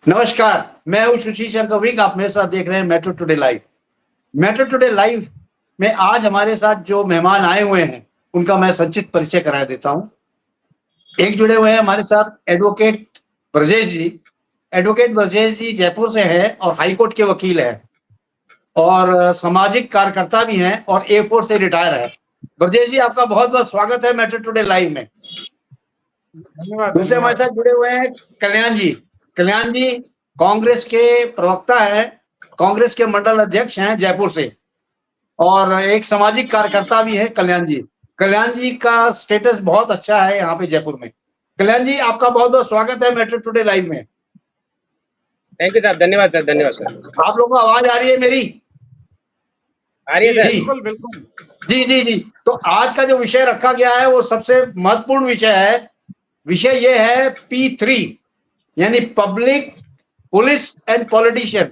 नमस्कार, मैं हूँ सुशील चंद्र विक, आप मेरे साथ देख रहे हैं metro today live. Metro today live में आज हमारे साथ जो मेहमान आए हुए हैं, उनका मैं संक्षिप्त परिचय करा देता हूँ। एक जुड़े हुए हैं हमारे साथ एडवोकेट ब्रजेश जी। एडवोकेट ब्रजेश जी जयपुर से हैं और हाई कोर्ट के वकील हैं और सामाजिक कार्यकर्ता भी हैं और A4 से रिटायर हैं। ब्रजेश जी, आपका बहुत-बहुत स्वागत है मेट्रो टुडे लाइव में। धन्यवाद। दूसरे हमारे साथ जुड़े हुए हैं कल्याण जी। कल्याण जी कांग्रेस के प्रवक्ता है, कांग्रेस के मंडल अध्यक्ष हैं जयपुर से और एक सामाजिक कार्यकर्ता भी है कल्याण जी। कल्याण जी का स्टेटस बहुत अच्छा है यहाँ पे जयपुर में। कल्याण जी, आपका बहुत-बहुत स्वागत है मेट्रो टुडे लाइव में। थैंक यू सर, धन्यवाद सर, धन्यवाद सर। आप लोगों को आवाज आ रही है मेरी? आ रही है सर? बिल्कुल बिल्कुल। जी। तो आज का जो विषय रखा गया है वो सबसे महत्वपूर्ण विषय है। विषय ये है P3 यानी पब्लिक, पुलिस एंड पॉलिटिशियन।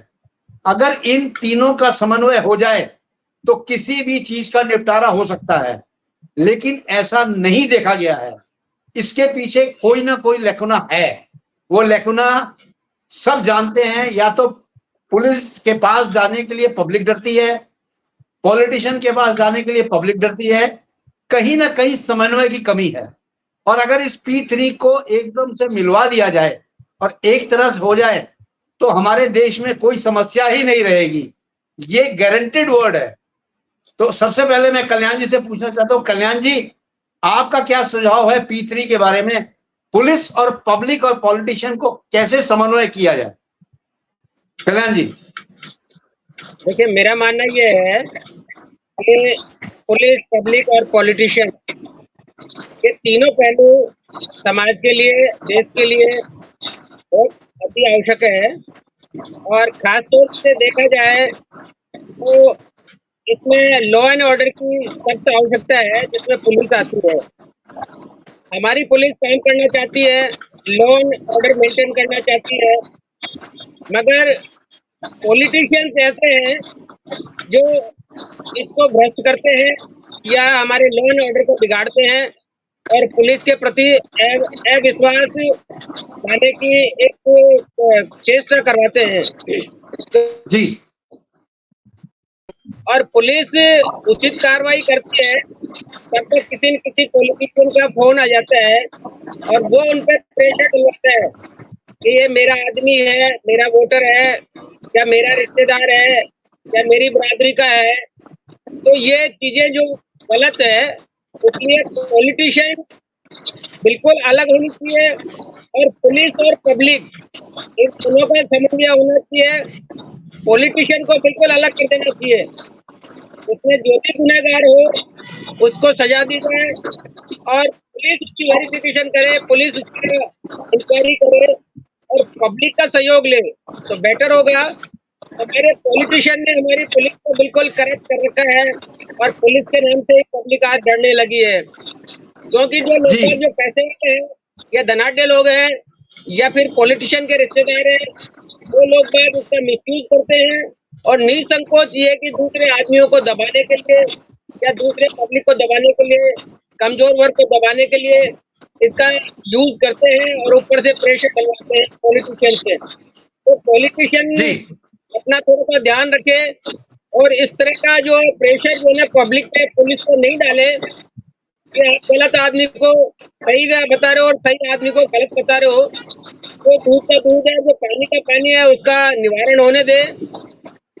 अगर इन तीनों का समन्वय हो जाए तो किसी भी चीज का निपटारा हो सकता है, लेकिन ऐसा नहीं देखा गया है। इसके पीछे कोई ना कोई लैकुना है। वो लैकुना सब जानते हैं। या तो पुलिस के पास जाने के लिए पब्लिक डरती है, पॉलिटिशियन के पास जाने के लिए पब्लिक डरती है, कहीं ना कहीं समन्वय की कमी है। और अगर इस P3 को एकदम से मिलवा दिया जाए और एक तरह से हो जाए तो हमारे देश में कोई समस्या ही नहीं रहेगी। ये गारंटेड वर्ड है। तो सबसे पहले मैं कल्याण जी से पूछना चाहता हूँ, कल्याण जी आपका क्या सुझाव है P3 के बारे में? पुलिस और पब्लिक और पॉलिटिशियन को कैसे समन्वय किया जाए? कल्याण जी। देखिए, मेरा मानना ये है कि पुलिस, पब्लिक और पॉलिटिशियन ये तीनों पहलू समाज के लिए, देश के लिए बहुत अति आवश्यक है। और खास तौर से देखा जाए तो इसमें लॉ एंड ऑर्डर की सख्त आवश्यकता है, जिसमें पुलिस आती है। हमारी पुलिस काम करना चाहती है, लॉ एंड ऑर्डर मेंटेन करना चाहती है, मगर पॉलिटिशियंस ऐसे हैं जो इसको भ्रष्ट करते हैं या हमारे लॉ एंड ऑर्डर को बिगाड़ते हैं और पुलिस के प्रति अविश्वास लाने की एक चेष्टा करवाते हैं। जी। और पुलिस उचित कार्रवाई करती है तब तक किसी न किसी पॉलिटिशियन का फोन आ जाता है और वो उन पर प्रेशर डलवाता है कि ये मेरा आदमी है, मेरा वोटर है या मेरा रिश्तेदार है या मेरी बरादरी का है। तो ये चीजें जो गलत है, इसलिए पॉलिटिशियन बिल्कुल अलग होनी चाहिए और पुलिस और पब्लिक इन दोनों का समन्वय होना चाहिए। पॉलिटिशियन को बिल्कुल अलग कर देना चाहिए। उसमें जो भी गुनहगार हो उसको सजा दी जाए और पुलिस उसकी वेरिफिकेशन करे, पुलिस उसकी इंक्वायरी करे और पब्लिक का सहयोग ले तो बेटर होगा। हमारे पॉलिटिशियन ने हमारी पुलिस को बिल्कुल करप्ट कर रखा है और पुलिस के नाम से पब्लिक आज डरने लगी है, क्योंकि जो लोग जो पैसे वाले हैं या धनाढ्य लोग हैं या फिर पॉलिटिशियन के रिश्तेदार हैं, वो लोग बात उसका मिसयूज करते हैं और निसंकोच ये कि दूसरे आदमियों को दबाने के लिए या दूसरे पब्लिक को दबाने के लिए, कमजोर वर्ग को दबाने के लिए इसका यूज करते हैं और ऊपर से प्रेशर डलवाते हैं पॉलिटिशियन से। तो पॉलिटिशियन अपना थोड़ा सा ध्यान रखे और इस तरह का जो प्रेशर जो है पब्लिक पे, पुलिस को नहीं डाले कि आप गलत आदमी को सही बता रहे हो और सही आदमी को गलत बता रहे हो। तो दूध का दूध है, जो पानी का पानी है, उसका निवारण होने दे।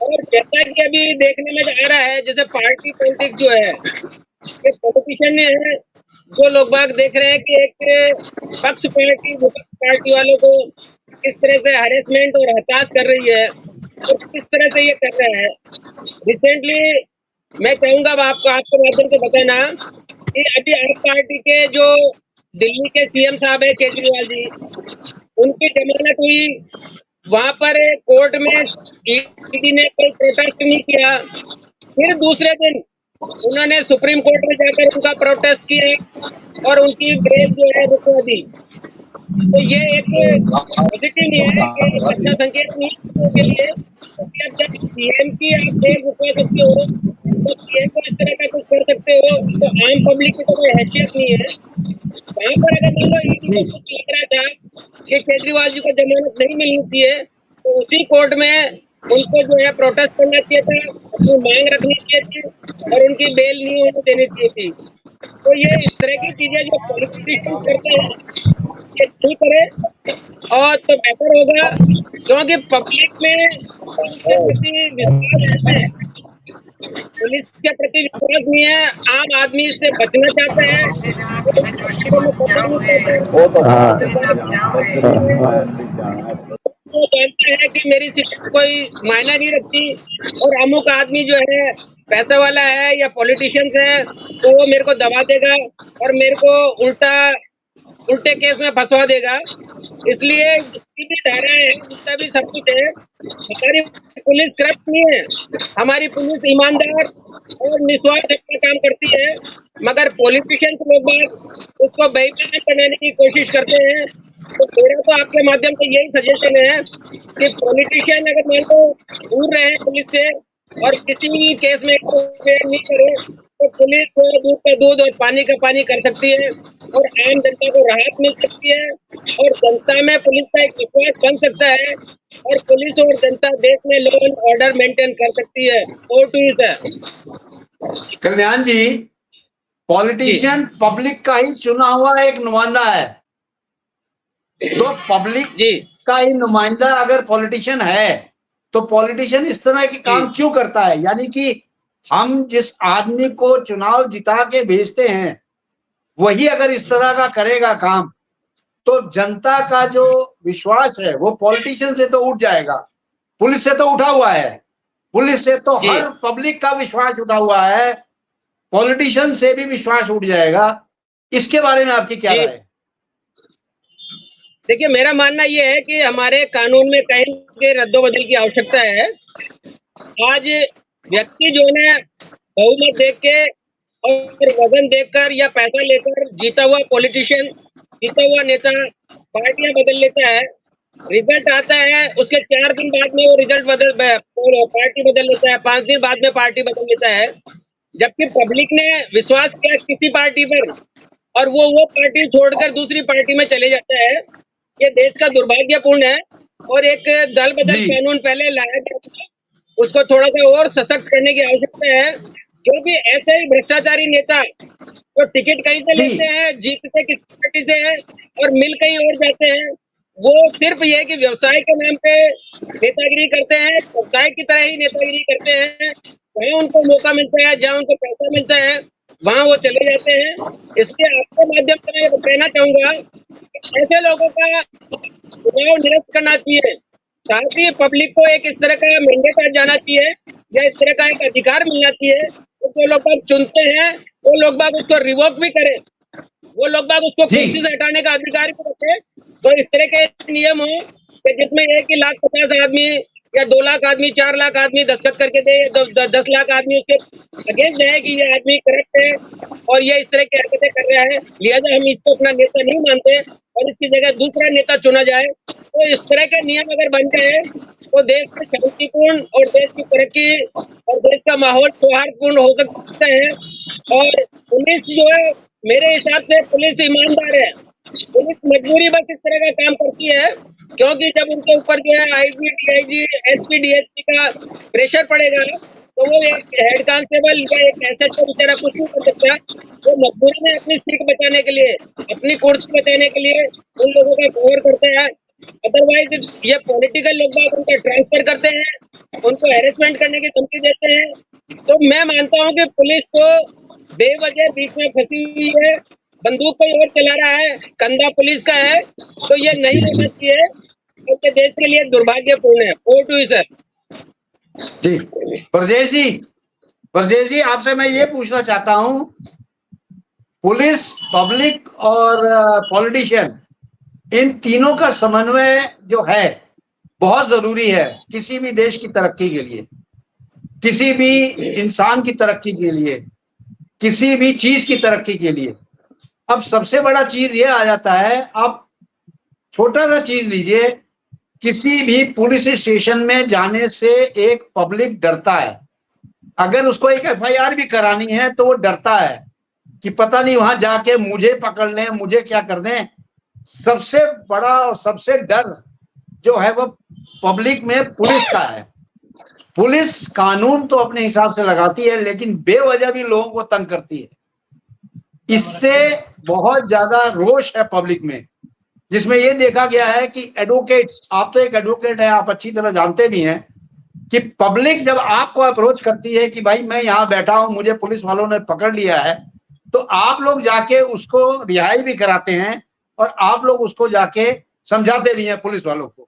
और जैसा कि अभी देखने में आ रहा है, जैसे पार्टी पॉलिटिक्स जो है, ये पॉलिटिशियन ने है, जो लोग बाग देख रहे हैं कि एक पक्ष पार्टी विपक्ष पार्टी वालों को किस तरह से हैरेसमेंट और हताश कर रही है और किस तरह से ये कर रहा है। रिसेंटली मैं चाहूंगा आपको माध्यम से बताना कि अभी आप पार्टी के जो दिल्ली के CM साहब है केजरीवाल जी, उनकी जमानत हुई। वहां पर कोर्ट में ईडी ने कोई प्रोटेस्ट नहीं किया। फिर दूसरे दिन उन्होंने सुप्रीम कोर्ट में जाकर उनका प्रोटेस्ट किया और उनकी बेल जो है रुकवा दी। तो ये एक पॉजिटिव नहीं है, ये अच्छा संकेत नहीं के लिए, क्योंकि अब जब CM की आप बेल रुकवा सकते हो तो CM को इस तरह का कुछ कर सकते हो, तो आम पब्लिक की तो कोई हैसियत नहीं है। वहां पर अगर मान लो ईडी को कुछ लग रहा था कि केजरीवाल जी को जमानत नहीं मिलनी चाहिए, तो उसी कोर्ट में उनको जो है प्रोटेस्ट करना चाहिए था, अपनी मांग रखनी चाहिए थी और उनकी बेल नहीं होने देनी चाहिए थी। तो ये इस तरह की चीजें जो पॉलिटिशियन करते हैं, ये ठीक करे और तो बेहतर होगा, क्योंकि पब्लिक में पुलिस के प्रति विश्वास नहीं है, पुलिस के प्रति विश्वास नहीं है, आम आदमी इससे बचना चाहता है, वो इन सब चीजों में पड़ना नहीं चाहता है। वो तो हाँ वो जानता है कि मेरी सीट कोई मायना नहीं रखती और अमुक आदमी जो है पैसे वाला है या पॉलिटिशियन है, तो वो मेरे को दबा देगा और मेरे को उल्टे केस में फंसवा देगा। इसलिए जितनी भी धाराएं हैं, जितना भी सब कुछ है, हमारी पुलिस करप्ट नहीं है, हमारी पुलिस ईमानदार और निस्वार्थ अपना काम करती है, मगर पॉलिटिशियन लोग बात उसको बेईमान बनाने की कोशिश करते हैं। तो मेरा तो आपके माध्यम से यही सजेशन है कि पॉलिटिशियन अगर मान लो दूर रहे पुलिस से और किसी भी केस में इंटरफेयर नहीं करे, तो पुलिस को दूध का दूध और पानी का पानी कर सकती है और आम जनता को राहत मिल सकती है और जनता में पुलिस का एक विश्वास बन सकता है और पुलिस और जनता देश में लॉ एंड ऑर्डर मेंटेन कर सकती है। और to sir Kalyan ji, politician public का ही चुना हुआ एक नुमाइंदा है, तो पब्लिक जी का ही नुमाइंदा अगर पॉलिटिशियन है, तो पॉलिटिशियन इस तरह के काम क्यों करता है? यानी कि हम जिस आदमी को चुनाव जिता के भेजते हैं, वही अगर इस तरह का करेगा काम, तो जनता का जो विश्वास है वो पॉलिटिशियन से तो उठ जाएगा। पुलिस से तो उठा हुआ है, पुलिस से तो हर पब्लिक का विश्वास उठा हुआ है, पॉलिटिशियन से भी विश्वास उठ जाएगा। इसके बारे में आपकी क्या राय है? देखिए, मेरा मानना यह है कि हमारे कानून में कहीं के रद्दोबदल की आवश्यकता है। आज व्यक्ति जो है बहुमत देख के और वजन देखकर या पैसा लेकर जीता हुआ पॉलिटिशियन, जीता हुआ नेता पार्टियां बदल लेता है, रिजल्ट आता है, उसके 4 दिन बाद में वो रिजल्ट पार्टी बदल लेता है, 5 दिन बाद में पार्टी बदल लेता है, जबकि पब्लिक ने विश्वास किया किसी पार्टी पर और वो पार्टी छोड़कर दूसरी पार्टी में चले जाता है। ये देश का दुर्भाग्यपूर्ण है और एक दल बदल कानून पहले लाया गया था, उसको थोड़ा सा और सशक्त करने की आवश्यकता है, क्योंकि ऐसे ही भ्रष्टाचारी नेता तो टिकट कहीं से लेते हैं, जीतते किसी पार्टी से है और मिल कहीं और जाते हैं, वो सिर्फ ये कि व्यवसाय के नाम पे नेतागिरी करते हैं, व्यवसाय की तरह ही नेतागिरी करते हैं, जहाँ उनको मौका मिलता है, जहाँ उनको पैसा मिलता है, वहां वो चले जाते हैं। इसलिए आपके माध्यम से मैं कहना चाहूंगा कि ऐसे लोगों का चुनाव निरस्त करना चाहिए, साथ ही पब्लिक को एक इस तरह का मैंडेट आ जाना चाहिए या इस तरह का एक अधिकार मिलना चाहिए, तो जो लोग बाग चुनते हैं वो लोग बाग उसको रिवोक भी करें, वो लोग बाग उसको कुर्सी से हटाने का अधिकार भी रखें। तो इस तरह के नियम हो कि जिसमें 1,50,000 आदमी या 2 लाख आदमी, 4 लाख आदमी दस्तखत करके दे, 10 लाख आदमी उसके अगेंस्ट जाए कि ये आदमी करप्ट है और ये इस तरह की हरकतें कर रहा है, लिहाजा हम इसको अपना नेता नहीं मानते और इसकी जगह दूसरा नेता चुना जाए। तो इस तरह के नियम अगर बन जाए तो देश में शांतिपूर्ण और देश की तरक्की और देश का माहौल सौहार्दपूर्ण हो सकता है। और पुलिस जो है, मेरे हिसाब से पुलिस ईमानदार है, पुलिस मजबूरी बस इस तरह का काम करती है क्योंकि जब उनके ऊपर जो है आईजी, डीआईजी, एसपी, डीएसपी का प्रेशर पड़ेगा तो वो एक हेड कांस्टेबल या एक एसएचओ बेचारा कुछ नहीं कर सकता, वो मजबूरी में अपनी सीट बचाने के लिए, अपनी कुर्सी बचाने के लिए उन लोगों का कवर करता है। अदरवाइज ये पॉलिटिकल लोग बात उनका ट्रांसफर करते हैं, उनको हैरेसमेंट करने की धमकी देते हैं। तो मैं मानता हूँ कि पुलिस को बेवजह बीच में फंसी हुई है, बंदूक कोई और चला रहा है, कंधा पुलिस का है, तो ये नहीं होना चाहिए क्योंकि देश के लिए दुर्भाग्यपूर्ण है। Over to you sir. जी परजेश जी, आपसे मैं ये पूछना चाहता हूं, पुलिस, पब्लिक और पॉलिटिशियन, इन तीनों का समन्वय जो है बहुत जरूरी है किसी भी देश की तरक्की के लिए, किसी भी इंसान की तरक्की के लिए, किसी भी चीज की तरक्की के लिए। अब सबसे बड़ा चीज ये आ जाता है, आप छोटा सा चीज लीजिए, किसी भी पुलिस स्टेशन में जाने से एक पब्लिक डरता है, अगर उसको एक एफआईआर भी करानी है तो वो डरता है कि पता नहीं वहां जाके मुझे पकड़ लें, मुझे क्या कर दें। सबसे बड़ा और सबसे डर जो है वो पब्लिक में पुलिस का है। पुलिस कानून तो अपने हिसाब से लगाती है, लेकिन बेवजह भी लोगों को तंग करती है। इससे बहुत ज्यादा रोष है पब्लिक में, जिसमें ये देखा गया है कि एडवोकेट्स, आप तो एक एडवोकेट है, आप अच्छी तरह जानते भी हैं कि पब्लिक जब आपको अप्रोच करती है कि भाई मैं यहां बैठा हूं, मुझे पुलिस वालों ने पकड़ लिया है, तो आप लोग जाके उसको रिहाई भी कराते हैं और आप लोग उसको जाके समझाते भी हैं पुलिस वालों को।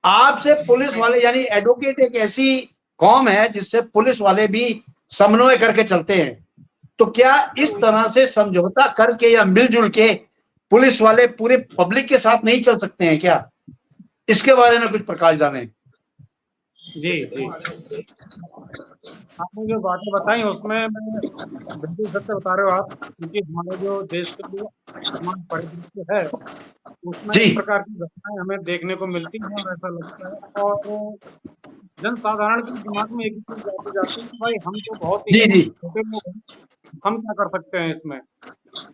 आपसे पुलिस वाले यानी एडवोकेट एक ऐसी कौम है जिससे पुलिस वाले भी समन्वय करके चलते हैं। तो क्या इस तरह से समझौता करके या मिलजुल के पुलिस वाले पूरे पब्लिक के साथ नहीं चल सकते हैं क्या? इसके बारे में कुछ प्रकाश डालें। जी जी, आपने जो बातें बताई उसमें मैं बिल्कुल सत्य बता रहे हो आप, क्योंकि हमारे जो देश का जो वर्तमान परिदृश्य है उसमें इस जी प्रकार की घटनाएं हमें देखने को मिलती हैं और ऐसा लगता है, और जनसाधारण के दिमाग में एक ही चीज आती जाती है कि भाई हम तो बहुत ही जी जी छोटे लोग हैं, हम क्या कर सकते हैं इसमें।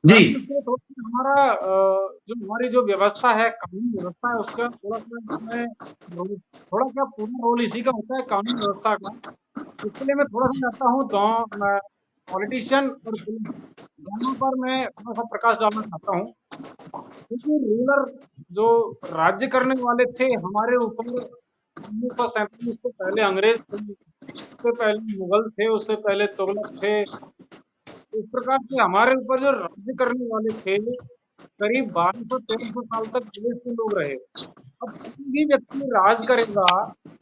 जी परंतु इससे थोड़ा सा हमारा जो हमारी जो व्यवस्था है, कानून व्यवस्था है, उसका थोड़ा सा इसमें थोड़ा क्या पूरा रोल इसी का होता है, कानून व्यवस्था का। इसके लिए मैं थोड़ा सा चाहता हूँ पॉलिटिशियन और पुलिस दोनों पर मैं थोड़ा सा प्रकाश डालना चाहता हूँ, क्योंकि रूलर जो राज्य करने वाले थे हमारे ऊपर 1947 से पहले अंग्रेज थे, उससे पहले मुगल थे, उससे पहले तुगलक थे। इस प्रकार से हमारे ऊपर जो राज्य करने वाले थे करीब 1200-1300 साल तक देश के लोग रहे। अब कोई भी व्यक्ति राज करेगा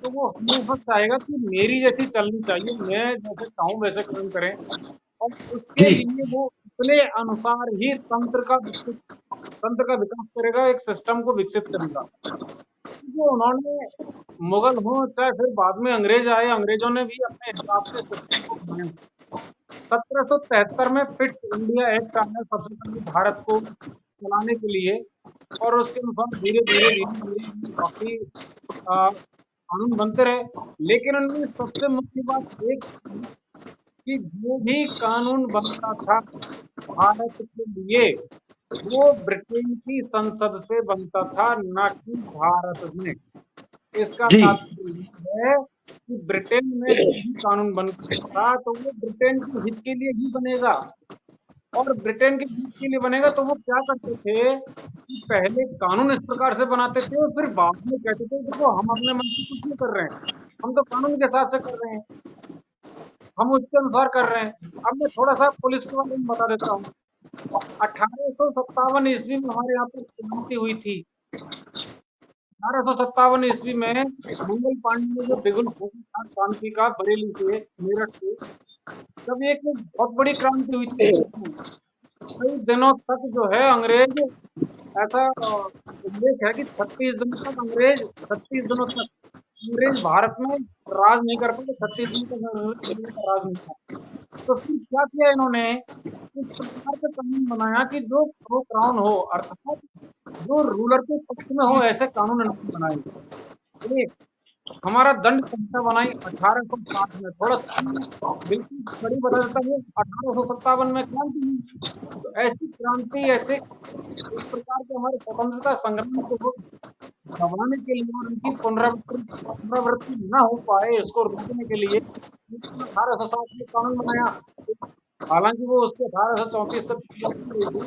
तो वो हमेशा चाहेगा कि मेरी जैसी चलनी चाहिए, मैं जैसे चाहूँ वैसे काम करें, और उसके जी लिए वो अपने अनुसार ही तंत्र का विकास करेगा, एक सिस्टम को विकसित करेगा। जो उन्होंने मुगल हो चाहे फिर बाद में अंग्रेज आए, अंग्रेजों ने भी अपने हिसाब से सिस्टम को बनाया। 1773 में फिट्स इंडिया एक्ट आया सबसे पहले भारत को चलाने के लिए, और उसके अनुसार धीरे धीरे धीरे धीरे काफी कानून बनते रहे। लेकिन उनमें सबसे मुख्य बात एक थी कि जो भी कानून बनता था भारत के लिए वो ब्रिटेन की संसद से बनता था, ना कि भारत में। इसका जी तात्पर्य है कि ब्रिटेन में जो भी कानून बनता तो वो ब्रिटेन के हित के लिए ही बनेगा, और ब्रिटेन के हित के लिए बनेगा। तो वो क्या करते थे कि पहले कानून इस प्रकार से बनाते थे और फिर बाद में कहते थे देखो हम अपने मन से कुछ नहीं कर रहे हैं, हम तो कानून के हिसाब से कर रहे हैं, हम उसके अनुसार कर रहे हैं। अब मैं थोड़ा सा पुलिस के बारे में बता देता हूँ। 1857 ईस्वी में हमारे यहाँ पर क्रांति हुई थी। 1857 ईस्वी में मंगल पांडे ने जो बिगुल फूंका था क्रांति का बरेली से, मेरठ से, तब एक बहुत बड़ी क्रांति हुई थी। कई दिनों तक जो है अंग्रेज, ऐसा उल्लेख है कि 36 दिनों तक अंग्रेज भारत में राज नहीं कर पाए, 36 दिनों तक अंग्रेज का राज नहीं था। तो फिर क्या किया इन्होंने, इस प्रकार का कानून बनाया कि जो प्रो क्राउन हो, अर्थात जो रूलर के पक्ष में हो, ऐसे कानून इन्होंने बनाए। एक हमारा दंड संहिता बनाई 1860 में। थोड़ा सा बिल्कुल बड़ी बता देता हूँ, 1857 में क्रांति हुई। तो ऐसी क्रांति, ऐसे इस प्रकार के हमारे स्वतंत्रता संग्राम को दबाने के लिए और उनकी पुनरावृत्ति न हो पाए, इसको रोकने के लिए 1860 में कानून बनाया। हालांकि वो उसके 1834 से पहले हुई थी।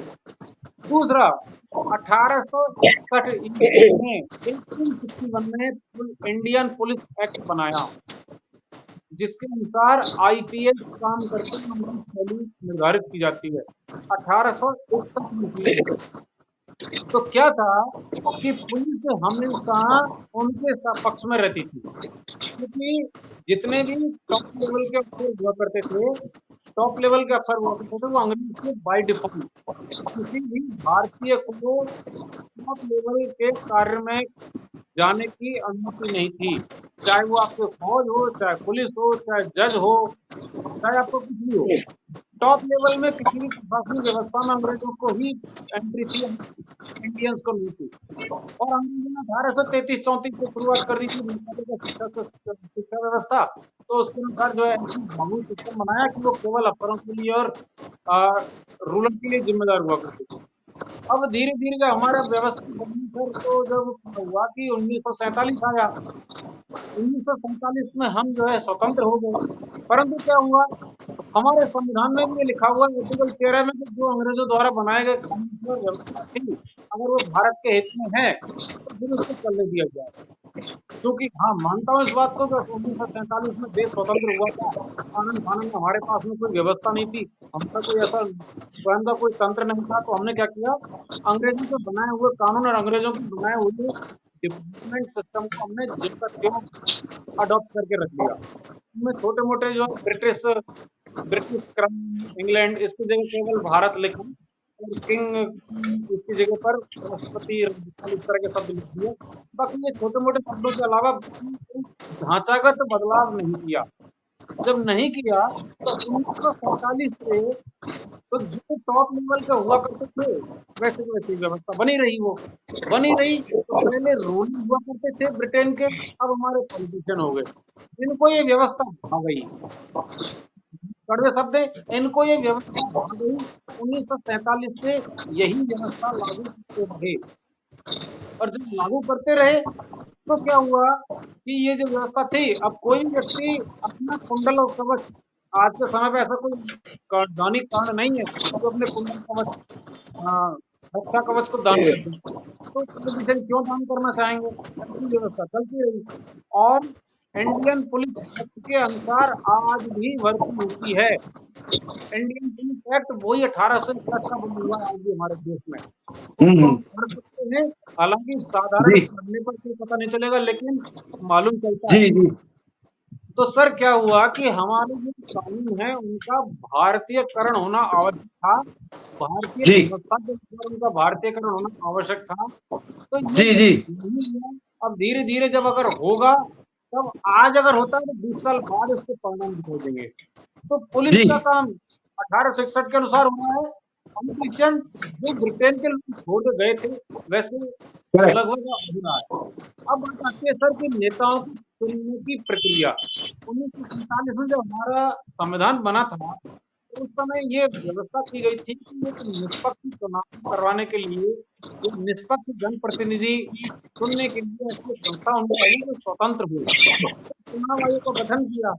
दूसरा 1861 ईस्वी में 1861 में इंडियन पुलिस एक्ट बनाया, जिसके अनुसार आईपीएस काम करके नंबर शैली निर्धारित की जाती है 1861 ईस्वी में। तो क्या था कि पुलिस हमेशा उनके पक्ष में रहती थी, क्योंकि जितने भी टॉप लेवल के अफसर हुआ करते थे, वो अंग्रेज थे बाय डिफॉल्ट। किसी भी भारतीय को टॉप लेवल के कार्य में जाने की अनुमति नहीं थी, चाहे वो आपके फौज हो, चाहे पुलिस हो, चाहे जज हो, चाहे आपको कुछ भी हो। टॉप लेवल में किसी भी प्रशासनिक व्यवस्था में अंग्रेजों को ही एंट्री थी, इंडियंस को नहीं थी। और अंग्रेजों ने 1833-34 से शुरुआत कर दी थी शिक्षा व्यवस्था। तो उसके अनुसार जो है सिस्टम बनाया कि वो केवल अफसरों के लिए और रूलर के लिए जिम्मेदार हुआ करते थे। अब धीरे धीरे जब हमारा व्यवस्था बनी सर, तो जब हुआ कि 1947 आया, 1947 में हम जो है स्वतंत्र हो गए। परंतु क्या हुआ, हमारे संविधान में भी ये लिखा हुआ है आर्टिकल 13 में कि जो अंग्रेजों द्वारा बनाए गए कानून और व्यवस्था थी, अगर वो भारत के हित में है तो फिर उसको चलने दिया जाए। क्योंकि हाँ, मानता हूँ इस बात को कि 1947 में देश स्वतंत्र हुआ था, कानून कानून में हमारे पास में कोई व्यवस्था नहीं थी, हमारा कोई ऐसा स्वयं का कोई तंत्र नहीं था, तो हमने क्या किया, अंग्रेजों के बनाए हुए कानून और अंग्रेजों के बनाए हुए डिपार्टमेंट सिस्टम को हमने ज्यों का त्यों अडॉप्ट करके रख लिया। इसमें छोटे मोटे जो ब्रिटिश ब्रिटिश क्राउन, इंग्लैंड, इसकी जगह केवल भारत लिखा और किंग इसकी जगह पर राष्ट्रपति, राज्यपाल, इस तरह के शब्द लिख दिए। बाकी ये छोटे मोटे शब्दों के अलावा कोई ढांचागत बदलाव नहीं किया। जब नहीं किया तो 1947 से तो जो टॉप लेवल के हुआ करते थे वैसे की वैसी व्यवस्था बनी रही, वो बनी रही। तो पहले रूलिंग हुआ करते थे ब्रिटेन के, अब हमारे पॉलिटिशियन हो गए, इनको ये व्यवस्था आ गई। कड़वे शब्द है, इनको ये व्यवस्था आ गई। 1947 से यही व्यवस्था लागू करते रहे, और जब लागू करते रहे तो क्या हुआ कि ये जो व्यवस्था थी, अब कोई भी व्यक्ति अपना कुंडल और कवच, आज के समय पे ऐसा कोई दैनिक कांड नहीं है जो अपने कुंडल कवच, हाँ, रक्षा कवच को दान कर दें। तो पॉलिटिशियन क्यों दान करना चाहेंगे, ऐसी व्यवस्था चलती रही। और इंडियन पुलिस एक्ट के अनुसार आज भी भर्ती होती है। इंडियन पुलिस एक्ट वही 1861 का बना हुआ है आज भी हमारे देश में, उसको हम पढ़ सकते हैं। हालांकि साधारण जी पढ़ने पर कोई पता नहीं चलेगा, लेकिन मालूम चलता है। जी जी तो सर क्या हुआ कि हमारे जो कानून है उनका भारतीयकरण होना आवश्यक था, भारतीय जी व्यवस्था के अनुसार उनका भारतीयकरण होना आवश्यक था। तो ये जी जब जी नहीं हुआ, अब धीरे धीरे जब अगर होगा, तब आज अगर होता है तो 20 साल बाद इसके परिणाम दिखाई देंगे। तो पुलिस जी का काम 1861 के अनुसार होना है। पॉलिटिशियन जो ब्रिटेन के लोग छोड़ के गए थे, वैसे करेक्ट लगभग हो रहा है। अब बात आती है सर कि नेताओं को चुनने की प्रक्रिया। 1947 में जब हमारा संविधान बना था, तो उस समय ये व्यवस्था की गई थी कि एक निष्पक्ष चुनाव करवाने के लिए, एक निष्पक्ष जनप्रतिनिधि चुनने के लिए ऐसी संस्था होनी चाहिए जो स्वतंत्र हो। चुनाव आयोग का गठन किया।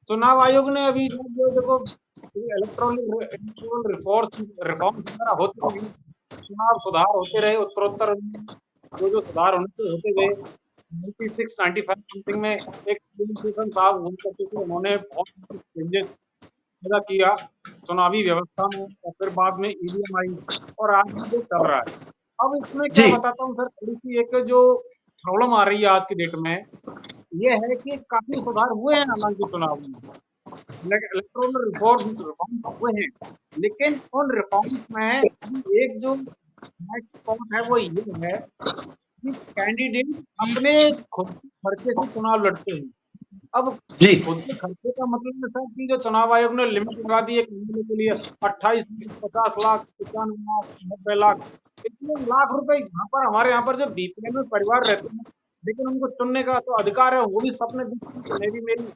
चुनाव आयोग ने अभी जो देखो इलेक्टोरल रिफॉर्म्स वगैरह होते रहे, चुनाव सुधार होते रहे, उत्तरोत्तर जो जो सुधार होने से होते गए। 96 95 समथिंग में एक साहब हुआ करते थे, उन्होंने बहुत चेंजेस पैदा किया चुनावी व्यवस्था में, और फिर बाद में ईवीएम आई, और आज भी जो चल रहा है। अब इसमें क्या जी बताता हूँ सर, थोड़ी सी एक जो प्रॉब्लम आ रही है आज की डेट में, ये है कि काफी सुधार हुए हैं हालांकि चुनाव में, इलेक्टोरल रिफॉर्म हुए हैं, लेकिन उन रिफॉर्म्स में अभी एक जो पॉइंट है वो ये है कि कैंडिडेट अपने खुद के खर्चे से चुनाव लड़ते हैं। अब जी खुद के खर्चे का मतलब है सर कि जो चुनाव आयोग ने लिमिट लगा दी है एमएलए के लिए 28 लाख, 50 लाख, 95 लाख, 90 लाख, इतने लाख रुपए यहाँ पर हमारे यहाँ पर जो बीपीएल में परिवार रहते हैं, लेकिन उनको चुनने का तो अधिकार है, वो भी सपने देखते हैं कि मैं भी मेरी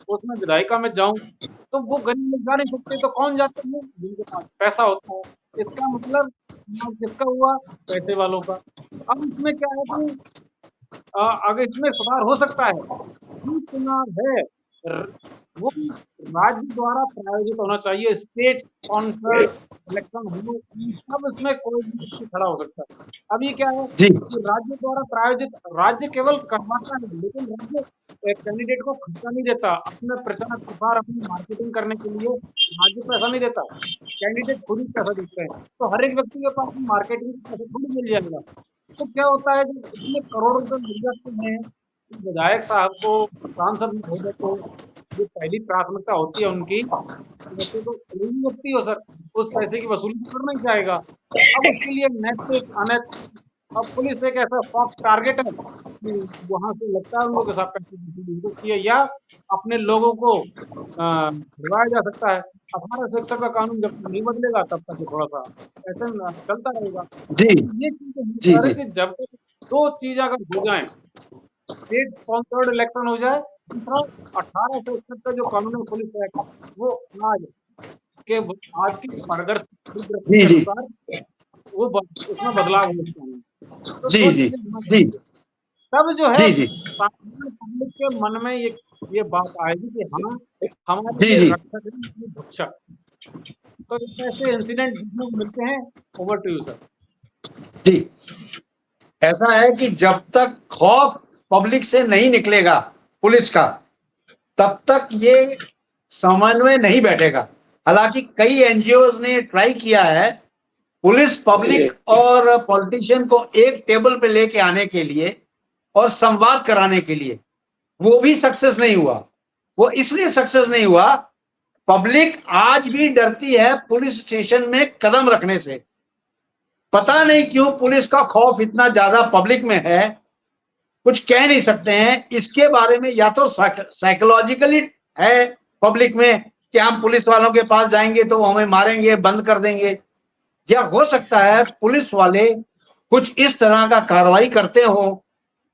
उसमें विधायिका में जाऊं। तो वो गरीब लोग जा नहीं सकते, तो कौन जाते हैं, जिनके पास पैसा होता है। इसका मतलब चुनाव किसका हुआ, पैसे वालों का। अब इसमें क्या है कि अगर इसमें सुधार हो सकता है, जो चुनाव है र- वो राज्य द्वारा प्रायोजित होना चाहिए, स्टेट स्पॉन्सर्ड इलेक्शन हो, तब इसमें कोई भी व्यक्ति खड़ा हो सकता है। अब ये क्या है जी कि राज्य द्वारा प्रायोजित, राज्य केवल करवाता है, लेकिन राज्य कैंडिडेट को खर्चा नहीं देता, अपने प्रचार प्रसार, अपनी मार्केटिंग करने के लिए राज्य पैसा नहीं देता, कैंडिडेट खुद ही पैसा देते हैं। तो हर एक व्यक्ति के पास मार्केटिंग का पैसा थोड़ी मिल जाएगा। तो क्या होता है जब इतने करोड़ रुपए मिल जाते हैं, तो विधायक साहब को, सांसद महोदय को जो पहली प्राथमिकता होती है उनकी, वैसे तो कोई भी व्यक्ति हो सर, उस पैसे की वसूली तो करना ही चाहेगा। अब उसके लिए नैतिक अनैतिक, अब पुलिस एक ऐसा सॉफ्ट टारगेट है कि वहां से लगता है उन लोगों के साथ पैसे की वसूली हो सकती है, या अपने लोगों को भरवाया जा सकता है। 1861 का कानून जब तक नहीं बदलेगा तब तक ये थोड़ा सा ऐसे चलता रहेगा। जी तो ये चीजें हम जी कह रहे जी हैं कि जब तक दो चीज अगर हो जाए, स्टेट स्पॉन्सर्ड इलेक्शन हो जाए, दूसरा 1861 का जो कानून है पुलिस एक्ट, वो आज के आज की पारदर्शी जी के जी अनुसार उसमें बदलाव होना चाहिए। तो जी 2 जी चीजें होना जी चाहिए। तब जो है जी जी साधारण पब्लिक के मन में ये बात आएगी कि हाँ, हमारे जी ये जी रक्षक हैं, ये भक्षक। तो इस ऐसे इंसिडेंट देखने को मिलते हैं। Over to you sir. जी। ऐसा है कि जब तक खौफ पब्लिक से नहीं निकलेगा पुलिस का, तब तक ये समन्वय नहीं बैठेगा। हालांकि कई एनजीओज ने ट्राई किया है पुलिस, पब्लिक और पॉलिटिशियन को एक टेबल पे लेके आने के लिए और संवाद कराने के लिए, वो भी सक्सेस नहीं हुआ। वो इसलिए सक्सेस नहीं हुआ, पब्लिक आज भी डरती है पुलिस स्टेशन में कदम रखने से। पता नहीं क्यों पुलिस का खौफ इतना ज्यादा पब्लिक में है, कुछ कह नहीं सकते हैं इसके बारे में। या तो साइकोलॉजिकली है पब्लिक में कि हम पुलिस वालों के पास जाएंगे तो वो हमें मारेंगे, बंद कर देंगे, या हो सकता है पुलिस वाले कुछ इस तरह का कार्रवाई करते हो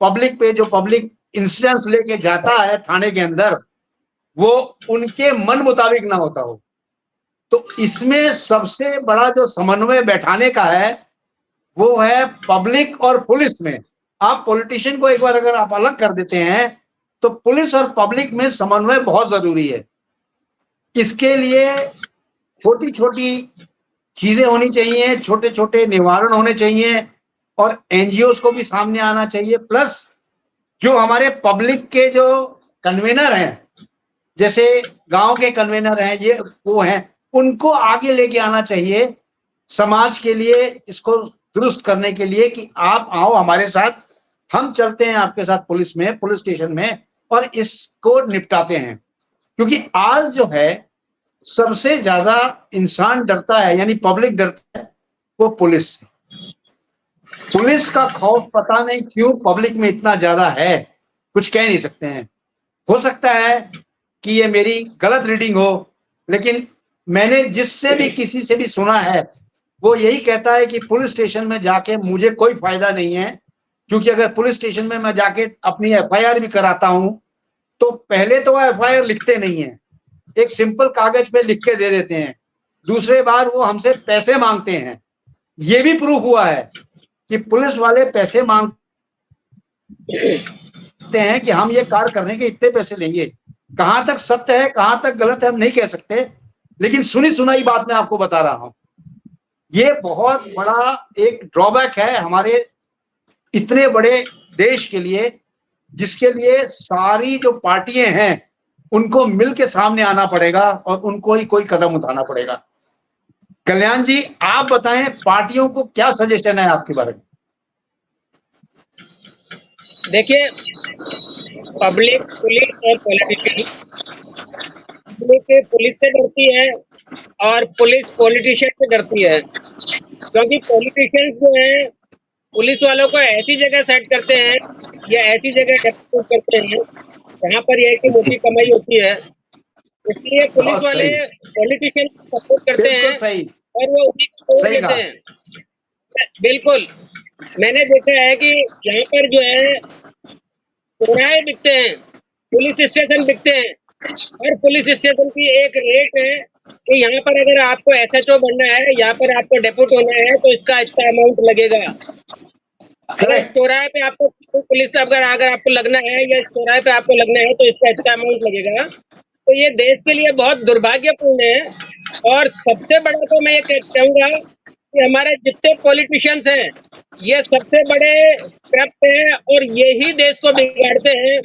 पब्लिक पे, जो पब्लिक इंसिडेंस लेके जाता है थाने के अंदर, वो उनके मन मुताबिक ना होता हो। तो इसमें सबसे बड़ा जो समन्वय बैठाने का है वो है पब्लिक और पुलिस में। आप पॉलिटिशियन को एक बार अगर आप अलग कर देते हैं तो पुलिस और पब्लिक में समन्वय बहुत जरूरी है। इसके लिए छोटी छोटी चीजें होनी चाहिए, छोटे छोटे निवारण होने चाहिए, और एनजीओस को भी सामने आना चाहिए। प्लस जो हमारे पब्लिक के जो कन्वेनर हैं, जैसे गांव के कन्वेनर हैं, ये वो हैं, उनको आगे लेके आना चाहिए समाज के लिए, इसको दुरुस्त करने के लिए कि आप आओ हमारे साथ, हम चलते हैं आपके साथ पुलिस में, पुलिस स्टेशन में, और इसको निपटाते हैं। क्योंकि आज जो है सबसे ज्यादा इंसान डरता है, यानी पब्लिक डरता है, वो पुलिस से। पुलिस का खौफ पता नहीं क्यों पब्लिक में इतना ज्यादा है, कुछ कह नहीं सकते हैं। हो सकता है कि ये मेरी गलत रीडिंग हो, लेकिन मैंने जिससे भी किसी से भी सुना है वो यही कहता है कि पुलिस स्टेशन में जाके मुझे कोई फायदा नहीं है, क्योंकि अगर पुलिस स्टेशन में मैं जाके अपनी एफआईआर भी कराता हूं तो पहले तो वो एफआईआर लिखते नहीं है, एक सिंपल कागज पे लिख के दे देते हैं, दूसरे बार वो हमसे पैसे मांगते हैं। ये भी प्रूफ हुआ है कि पुलिस वाले पैसे मांगते हैं कि हम ये कार्य करने के इतने पैसे लेंगे। कहां तक सत्य है कहां तक गलत है हम नहीं कह सकते, लेकिन सुनी सुनाई बात मैं आपको बता रहा हूं। ये बहुत बड़ा एक ड्रॉबैक है हमारे इतने बड़े देश के लिए, जिसके लिए सारी जो पार्टियां हैं उनको मिलके सामने आना पड़ेगा और उनको ही कोई कदम उठाना पड़ेगा। कल्याण जी, आप बताएं पार्टियों को क्या सजेशन है आपके बारे में? देखिए, पब्लिक पुलिस और पॉलिटिशियन, पब्लिक पुलिस से डरती है और पुलिस पॉलिटिशियन से डरती है, क्योंकि पॉलिटिशियन जो है पुलिस वालों को ऐसी जगह सेट करते हैं या ऐसी जगह डेप्यूट करते हैं जहाँ पर यह की मोटी कमाई होती है, इसलिए पुलिस बहुत वाले सही, पॉलिटिशियन को सपोर्ट करते बिल्कुल हैं सही, और वो उन्हीं को वोट सही देते कहा। हैं। बिल्कुल, मैंने देखा है कि यहाँ पर जो है चौराहे बिकते हैं, पुलिस स्टेशन बिकते हैं, और पुलिस स्टेशन की एक रेट है कि यहाँ पर अगर आपको एसएचओ बनना है, यहाँ पर आपको डेप्यूट होना है तो इसका इतना अमाउंट लगेगा। अगर करेक्ट, चौराहे पे आपको पुलिस अगर आपको लगना है या चौराहे पे आपको लगना है तो इसका इतना अमाउंट लगेगा। तो ये देश के लिए बहुत दुर्भाग्यपूर्ण है। और सबसे बड़ा तो मैं ये कहूँगा कि हमारे जितने पॉलिटिशियंस हैं ये सबसे बड़े करप्ट हैं और यही देश को बिगाड़ते हैं।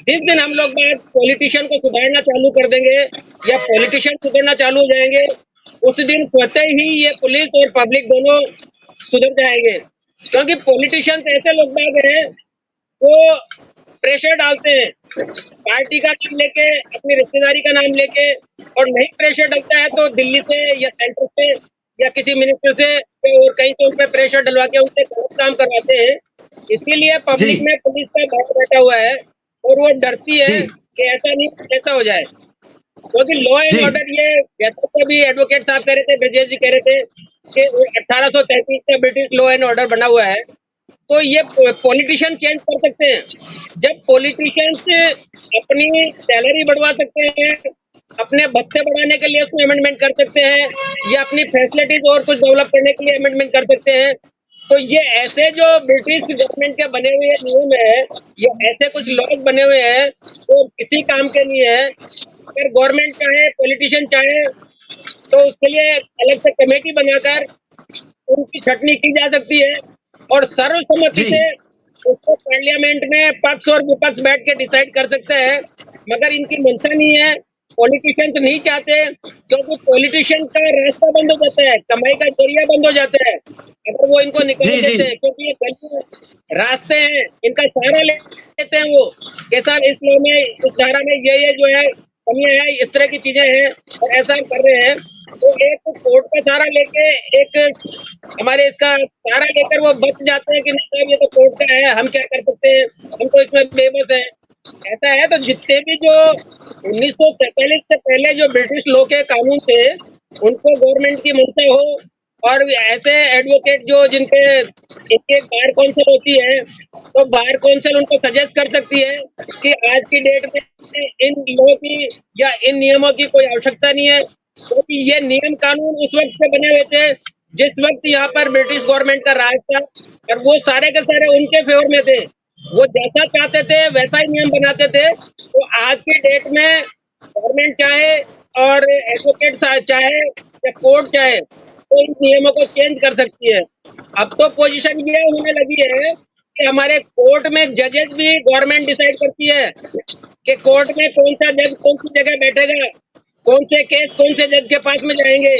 जिस दिन हम लोग बात पॉलिटिशियन को सुधारना चालू कर देंगे या पॉलिटिशियन सुधरना चालू हो जाएंगे, उस दिन स्वतः ही ये पुलिस और पब्लिक दोनों सुधर जाएंगे। क्योंकि पॉलिटिशियंस ऐसे लोग बाग हैं वो प्रेशर डालते हैं, पार्टी का नाम लेके, अपनी रिश्तेदारी का नाम लेके, और नहीं प्रेशर डलता है तो दिल्ली से या सेंटर से या किसी मिनिस्टर से और कहीं से उन पे प्रेशर डलवा के उनसे काम करवाते हैं। इसीलिए पब्लिक में पुलिस का भय बैठा हुआ है और वो डरती है कि ऐसा नहीं ऐसा हो जाए, क्योंकि लॉ एंड ऑर्डर, ये जैसा भी एडवोकेट साहब कह रहे थे, ब्रजेश जी कह रहे थे कि 1833 का ब्रिटिश लॉ एंड ऑर्डर बना हुआ है, तो ये पॉलिटिशियन चेंज कर सकते हैं। जब पॉलिटिशियंस अपनी सैलरी बढ़वा सकते हैं, अपने भत्ते बढ़ाने के लिए उसमें अमेंडमेंट कर सकते हैं, या अपनी फैसिलिटीज और कुछ डेवलप करने के लिए अमेंडमेंट कर सकते हैं। तो ये ऐसे जो ब्रिटिश गवर्नमेंट के बने हुए नियम है, ये ऐसे कुछ लॉज बने हुए हैं तो किसी काम के नहीं है। अगर गवर्नमेंट चाहे, पॉलिटिशियन चाहे, तो उसके लिए अलग से कमेटी बनाकर उनकी छटनी की जा सकती है और सर्वसम्मति जी से उसको पार्लियामेंट में पक्ष और विपक्ष बैठ के डिसाइड कर सकते हैं। मगर इनकी मंशा नहीं है, पॉलिटिशियंस नहीं चाहते, क्योंकि पॉलिटिशियन का रास्ता बंद हो जाता है, कमाई का जरिया बंद हो जाता है अगर वो इनको निकाल जी देते जी हैं, क्योंकि ये गलत रास्ते हैं, इनका सहारा लेते हैं वो कि साहब इस लॉ में, इस धारा में ये जो है कमियां है, इस तरह की चीजें हैं और ऐसा कर रहे हैं। तो एक कोर्ट का सहारा लेके, एक हमारे इसका सहारा लेकर वो बच जाते हैं कि नहीं साहब ये तो कोर्ट का है, हम क्या कर सकते हैं, हम तो इसमें बेबस है। ऐसा है तो जितने भी जो 1947 से पहले जो ब्रिटिश लॉ के कानून थे, उनको गवर्नमेंट की मंशा हो और ऐसे एडवोकेट जो जिनके एक बार काउंसिल होती है, तो बार काउंसिल उनको सजेस्ट कर सकती है कि आज की डेट में इन लॉ की या इन नियमों की कोई आवश्यकता नहीं है, क्योंकि ये नियम कानून उस वक्त से बने हुए थे जिस वक्त यहाँ पर ब्रिटिश गवर्नमेंट का राज था और वो सारे के सारे उनके फेवर में थे। वो जैसा चाहते थे वैसा ही नियम बनाते थे। तो आज की डेट में गवर्नमेंट चाहे और एडवोकेट चाहे या कोर्ट चाहे, तो इन नियमों को चेंज कर सकती है। अब तो पोजीशन ये होने लगी है कि हमारे कोर्ट में जजेस भी गवर्नमेंट डिसाइड करती है कि कोर्ट में कौन सा जज कौन सी जगह बैठेगा, कौन से केस कौन से जज के पास में जाएंगे।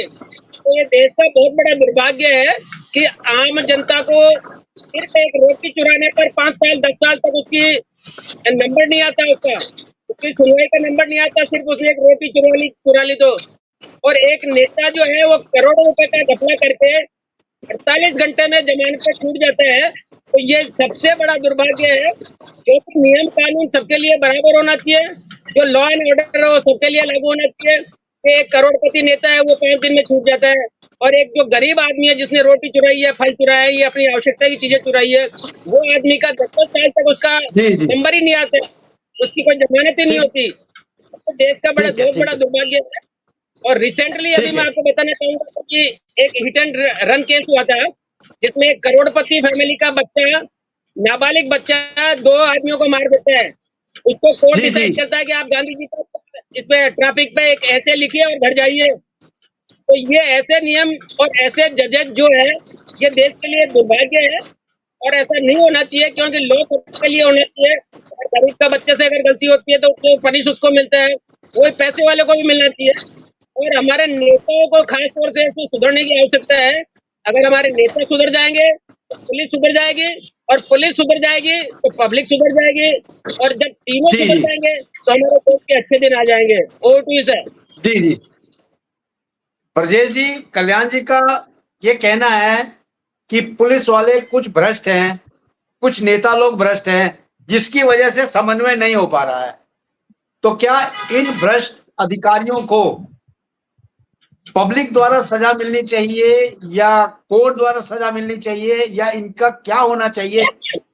तो ये देश का बहुत बड़ा दुर्भाग्य है कि आम जनता को सिर्फ एक रोटी चुराने पर 5 साल 10 साल तक उसकी नंबर नहीं आता, उसकी सुनवाई का नंबर नहीं आता, सिर्फ उसने एक रोटी चुरा ली तो। और एक नेता जो है वो करोड़ों रुपए का घपला करके 48 घंटे में जमानत पर छूट जाता है। तो ये सबसे बड़ा दुर्भाग्य है, क्योंकि नियम कानून सबके लिए बराबर होना चाहिए, जो लॉ एंड ऑर्डर है वो सबके लिए लागू होना चाहिए। कि एक करोड़पति नेता है वो 5 दिन में छूट जाता है, और एक जो गरीब आदमी है जिसने रोटी चुराई है, फल चुराया है, या अपनी आवश्यकता की चीजें चुराई है, वो आदमी का 10 साल तक उसका जी जी नंबर ही नहीं आता, उसकी कोई जमानत ही नहीं ठीक होती। तो देश का बड़ा ठीक है बहुत ठीक बड़ा है दुर्भाग्य है। और रिसेंटली अभी ठीक मैं है आपको बताना चाहूंगा कि एक हिट एंड रन केस हुआ था, जिसमें एक करोड़पति फैमिली का बच्चा, नाबालिग बच्चा, 2 आदमियों को मार देता है। उसको कोर्ट जी जी डिसाइड करता है कि आप गांधी जी को इस पे ट्रैफिक पे एक ऐसे लिखिए और घर जाइए। तो ये ऐसे नियम और ऐसे जजेस जो है, ये देश के लिए दुर्भाग्य है और ऐसा नहीं होना चाहिए, क्योंकि लॉ सबके लिए होना चाहिए। और गरीब का बच्चे से अगर गलती होती है तो उसको पनिश उसको मिलता है, वही पैसे वाले को भी मिलना चाहिए। और हमारे नेताओं को खास तौर से इसमें सुधरने की आवश्यकता है। अगर हमारे नेता सुधर जाएंगे तो पुलिस सुधर जाएगी, और पुलिस सुधर जाएगी तो पब्लिक सुधर जाएगी, और जब तीनों जी सुधर जी जाएंगे तो हमारे देश के अच्छे दिन आ जाएंगे। Over to you sir. जी जी ब्रजेश जी, कल्याण जी का ये कहना है कि पुलिस वाले कुछ भ्रष्ट हैं, कुछ नेता लोग भ्रष्ट हैं, जिसकी वजह से समन्वय नहीं हो पा रहा है। तो क्या इन भ्रष्ट अधिकारियों को पब्लिक द्वारा सजा मिलनी चाहिए या कोर्ट द्वारा सजा मिलनी चाहिए, या इनका क्या होना चाहिए?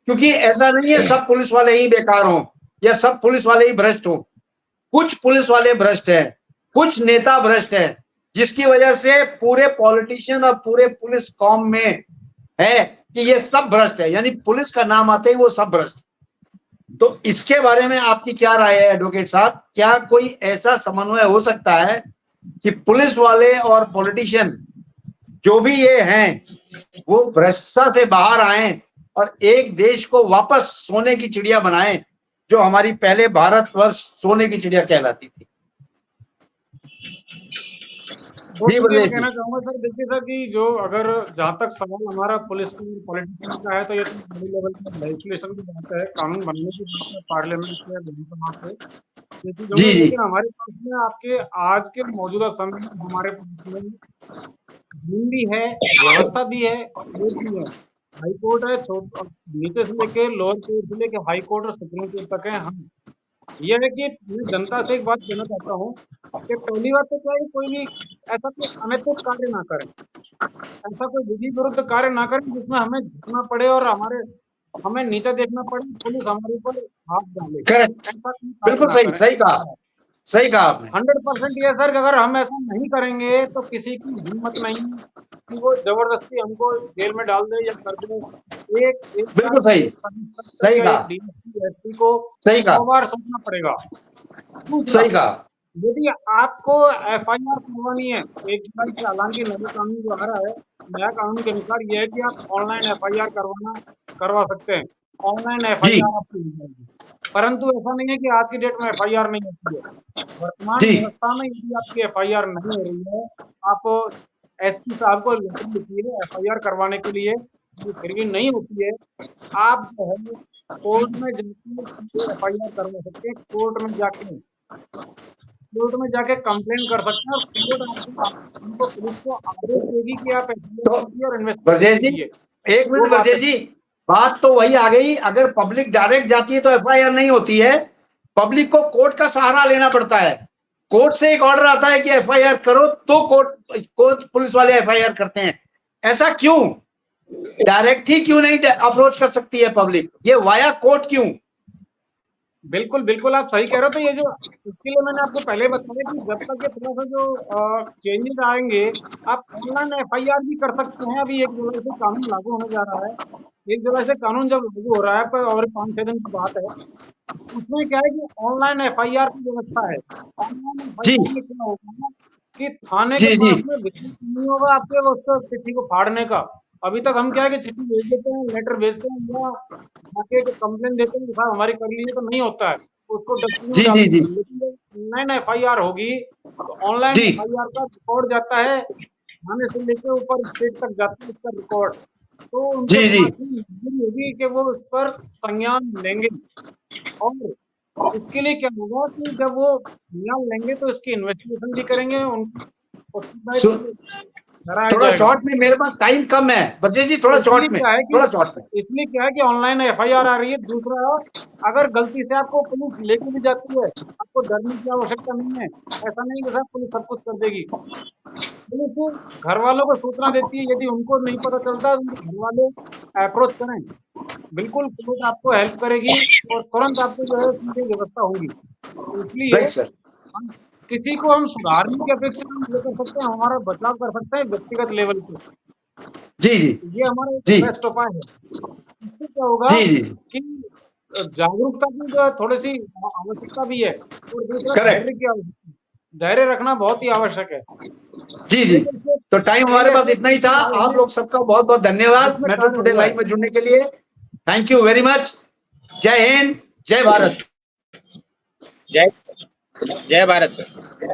क्योंकि ऐसा नहीं है सब पुलिस वाले ही बेकार हों या सब पुलिस वाले ही भ्रष्ट हों। कुछ पुलिस वाले भ्रष्ट हैं, कुछ नेता भ्रष्ट हैं, जिसकी वजह से पूरे पॉलिटिशियन और पूरे पुलिस कौम में है कि ये सब भ्रष्ट है, यानी पुलिस का नाम आते ही वो सब भ्रष्ट। तो इसके बारे में आपकी क्या राय है एडवोकेट साहब? क्या कोई ऐसा समन्वय हो सकता है कि पुलिस वाले और पॉलिटिशियन जो भी ये हैं वो भ्रष्टता से बाहर आए और एक देश को वापस सोने की चिड़िया बनाएं, जो हमारी पहले भारतवर्ष सोने की चिड़िया कहलाती थी? जी मैं ब्रजेश जी। कहना चाहूंगा सर, देखिए सर कि जो अगर जहाँ तक सवाल हमारा पुलिस की पॉलिटिशियन का है, तो ये तो बड़ी लेवल पर लेजिस्लेशन की बात है, कानून बनने की बात है, पार्लियामेंट से विधानसभा से, ये चीज जी होगी। जी लेकिन हमारे पास में आपके आज के मौजूदा समय में हमारे पास में कानून भी है, व्यवस्था भी है और कोर्ट भी है। हाई कोर्ट है, नीचे से लेके लोअर कोर्ट से लेके हाई कोर्ट और सुप्रीम कोर्ट तक है। हम यह है कि मैं जनता से एक बात कहना चाहता हूँ कि पहली बात तो क्या है, कोई भी ऐसा कोई अनैतिक कार्य ना करें, ऐसा कोई विधि विरुद्ध कार्य ना करें जिसमें हमें झुकना पड़े और हमें नीचे देखना पड़े, पुलिस हमारे ऊपर हाथ डाले, करेक्ट, ऐसा कोई कार्य बिल्कुल ना सही करें। सही कहा, सही कहा आपने। 100% ये सर कि अगर हम ऐसा नहीं करेंगे तो किसी की हिम्मत नहीं कि वो जबरदस्ती हमको जेल में डाल दे या कर दे। एक बिल्कुल सही, एक सब इंस्पेक्टर सही या कहा, एक डीएसपी एसपी को सही 100 कहा, बार सोचना पड़ेगा। दूसरा, सही कहा। यदि आपको एफआईआर करवानी है, 1 जुलाई से हालांकि नया कानून जो आ रहा है, नया कानून के अनुसार ये है कि आप ऑनलाइन एफआईआर करवा सकते हैं। ऑनलाइन जी एफआईआर आपकी हो जाएगी। परंतु ऐसा नहीं है कि आज की डेट में एफआईआर नहीं होती है। वर्तमान जी व्यवस्था में यदि आपकी एफआईआर नहीं हो रही है, आप एसपी साहब को लेटर लिखिए एफआईआर करवाने के लिए, यदि फिर भी नहीं होती है, आप जो है कोर्ट में जाके एफआईआर करवा सकते हैं। कोर्ट में जाके कंप्लेन कर सकते हैं और कोर्ट आपको पुलिस को आदेश देगी कि आप एफआईआर तो कीजिए और ब्रजेश इन्वेस्टिगेशन जी, कीजिए। एक वो मिनट बात है। ब्रजेश जी, बात तो वही आ गई, अगर पब्लिक डायरेक्ट जाती है तो एफआईआर नहीं होती है, पब्लिक को कोर्ट का सहारा लेना पड़ता है। कोर्ट से एक ऑर्डर आता है कि एफआईआर करो, तो कोर्ट पुलिस वाले एफआईआर करते हैं। ऐसा क्यों? डायरेक्ट ही क्यों नहीं अप्रोच कर सकती है पब्लिक? ये वाया कोर्ट क्यों? बिल्कुल, बिल्कुल आप सही कह रहे हो। तो ये जो इसके लिए मैंने आपको पहले बताया कि जब तक ये थोड़ा-सा जो चेंजेज़ आएँगे, आप ऑनलाइन एफआईआर भी कर सकते हैं। अभी 1 जुलाई से कानून लागू होने जा रहा है। 1 जुलाई से कानून जब लागू हो रहा है पर और 5-6 दिन की बात है। उसमें क्या है कि ऑनलाइन एफआईआर की व्यवस्था है। ऑनलाइन जी एफआईआर में क्या होगा ना कि थाने के जी जी पास में विकल्प नहीं होगा आपके उसको चिट्ठी को फाड़ने का। अभी तक हम क्या है कि चिट्ठी भेज देते हैं, लेटर भेजते हैं या जाके कंप्लेन देते हैं कि साहब हमारी कर लीजिए, तो नहीं होता है। उसको डस्टबिन में जी डाल जी जी देते हैं। लेकिन जब ऑनलाइन एफआईआर होगी, तो ऑनलाइन जी एफआईआर का रिकॉर्ड जाता है, थाने से लेके ऊपर स्टेट तक जाता है उसका रिकॉर्ड। तो उनको जी जी पास में मजबूरी होगी कि वो उस पर संज्ञान लेंगे। और इसके लिए क्या होगा कि जब वो संज्ञान लेंगे तो इसकी इन्वेस्टिगेशन भी करेंगे, उनको सु- कराया थोड़ा जाएगा। शॉर्ट में, मेरे पास टाइम कम है ब्रजेश जी, थोड़ा इसलिए शॉर्ट में, क्या है कि थोड़ा शॉर्ट में। इसलिए क्या है कि ऑनलाइन एफआईआर आ रही है। दूसरा, अगर गलती से आपको पुलिस लेके भी जाती है, आपको डरने की आवश्यकता नहीं है। ऐसा नहीं कि साहब पुलिस सब कुछ कर देगी। पुलिस घर वालों को सूचना देती है, यदि उनको नहीं पता चलता तो उनके घर वाले अप्रोच करें। बिल्कुल पुलिस आपको हेल्प करेगी और तुरंत आपको जो है सीधे व्यवस्था होगी। तो इसलिए राइट सर। हम किसी को हम सुधारने की अपेक्षा हम ये कर सकते हैं, हमारा बचाव कर सकते हैं व्यक्तिगत लेवल पे। जी जी ये हमारा एक जी बेस्ट उपाय है। इससे क्या होगा जी जी कि जागरूकता की जो थोड़ी-सी आवश्यकता भी है और दूसरा करेक्ट। धैर्य की आवश्यकता है। धैर्य रखना बहुत ही आवश्यक है। जी जी, एक ऐसे तो टाइम कई हमारे पास ऐसे इतना ही था। आए आप हैं लोग सबका बहुत बहुत धन्यवाद जिसमें मेट्रो कार्य टुडे हुआ है। लाइव में जुड़ने के लिए। Thank you very much. जय हिंद, जय भारत। जय जय भारत सर।